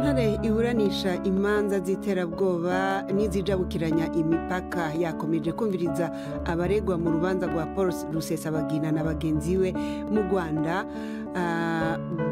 sentare iburanisha imanza z'iterabwoba n'izijabukiranya imipaka yakomeje kumviriza abaregwa mu rubanza rwa Paul Rusesabagina na bagenzi we mu Rwanda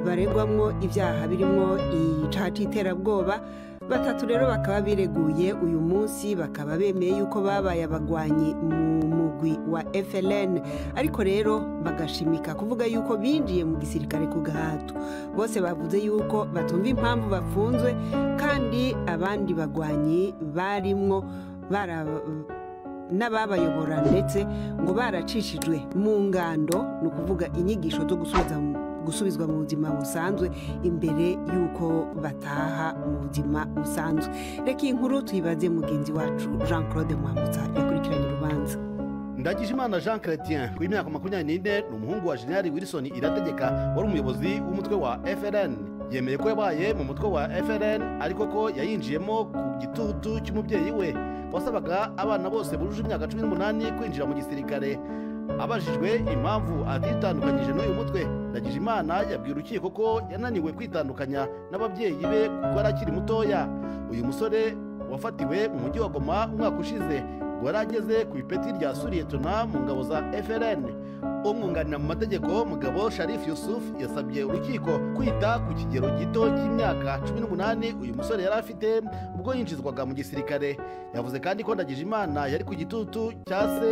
baregwamwo ibyaha birimo icaha c'iterabwoba. Batatu rero bakaba bireguye uyu munsi, bakaba bemeye yuko babaye abagwanyi mu mugwi wa FLN, ariko rero bagashimika kuvuga yuko binjiye mu gisirikare ku gahato. Bose bavuze yuko batumva impamvu bafunzwe, kandi abandi bagwanyi barimwo n'ababayobora ndetse ngo baracishijwe mu ngando, ni ukuvuga inyigisho zo gusubizwa mu buzima busanzwe imbere yuko bataha mu buzima busanzwe. Reka inkuru tuyibaze mugenzi wacu Jean Claude Mwambutsa yakurikiranye urubanza. Ndagijimana Jean Chrétien w'imyaka 24 ni umuhungu wa General Wilson Irategeka wari umuyobozi w'umutwe wa FLN. Yemeye ko yabaye mu mutwe wa FLN ariko ko yayinjiyemo ku gitutu cy'umubyeyi we wasabaga abana bose bujuje imyaka 18 kwinjira mu gisirikare. Abajijwe impamvu atitandukanyije n'uyu mutwe, Ndagijimana yabwiye urukiko ko yananiwe kwitandukanya n'ababyeyi be kuko arakiri mutoya. Uyu musore wafatiwe mu mujyi wa Goma umwaka ushize ngo yarageze ku ipeti rya Suriyetona mu ngabo za FLN. Umwunganira mu mategeko Mugabo Sharif Yusuf yasabye urukiko kwita ku kigero gito cy'imyaka 18 uyu musore yari afite ubwo yinjizwaga mu gisirikare. Yavuze kandi ko Ndagijimana yari ku gitutu cya se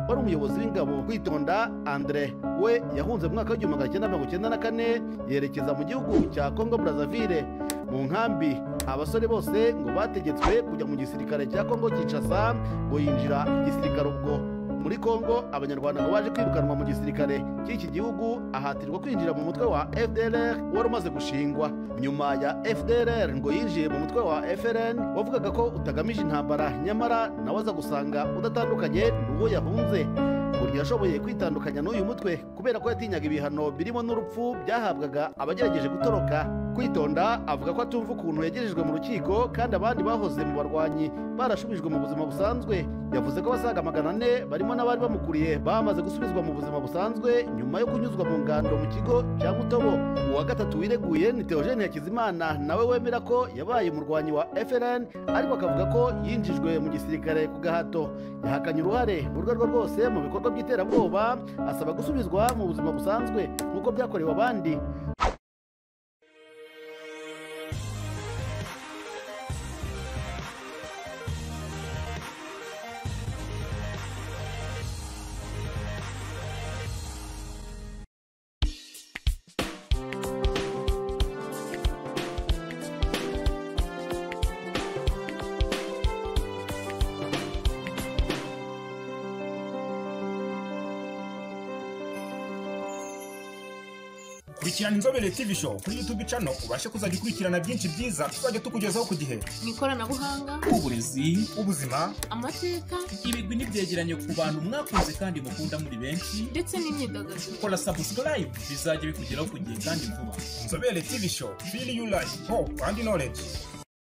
wari umuyobozi w'ingabo Kwitonda Andre, we yahunze mu mwaka w'1994 yerekeza mu gihugu cya Congo Brazzaville. Mu nkambi abasore bose ngo bategetswe kujya mu gisirikare cya Congo Kinshasa, ngo yinjira igisirikare ubwo muri Congo. Abanyarwanda ngo baje kwirukanwa mu gisirikare cy'iki gihugu ahatirwa kwinjira mu mutwe wa FDLR wari umaze gushingwa. Nyuma ya FDLR ngo yinjiye mu mutwe wa FLN wavugaga ko utagamije intambara, nyamara nawe aza gusanga udatandukanye n'uwo yahunze. Yashoboye kwitandukanya n'uyu mutwe kubera ko yatinyaga ibihano birimo n'urupfu byahabwaga abagerageje gutoroka. Kwitonda avuga ko atumva ukuntu yagejejwe mu rukiko kandi abandi bahoze mu barwanyi barashubijwe mu buzima busanzwe. Yavuze ko abasaga 400 barimo n'abari bamukuriye bamaze gusubizwa mu buzima busanzwe nyuma yo kunyuzwa mu ngando mu kigo cya Mutobo. Uwa gatatu wireguye ni Theogene Hakizimana, nawe wemera ko yabaye umurwanyi wa FLN ariko akavuga ko yinjijwe mu gisirikare ku gahato. Yahakanye uruhare mu rwego rwose mu bikorwa by'iterabwoba, asaba gusubizwa mu buzima busanzwe nk'uko byakorewe abandi. Kurikirana Inzobere TV show kuri YouTube channel ubashe kuzajya ukurikirana byinshi byiza tuzajya tukugezaho ku gihe. Ikoranabuhanga, uburezi, ubuzima, amateka, ibigwi n'ibyegeranyo ku bantu mwakunze kandi mukunda muri benshi, ndetse n'imyidagaduro. Kora subscribe bizajya bikugeraho ku gihe kandi vuba. Inzobere TV show, feel you life, hope and knowledge.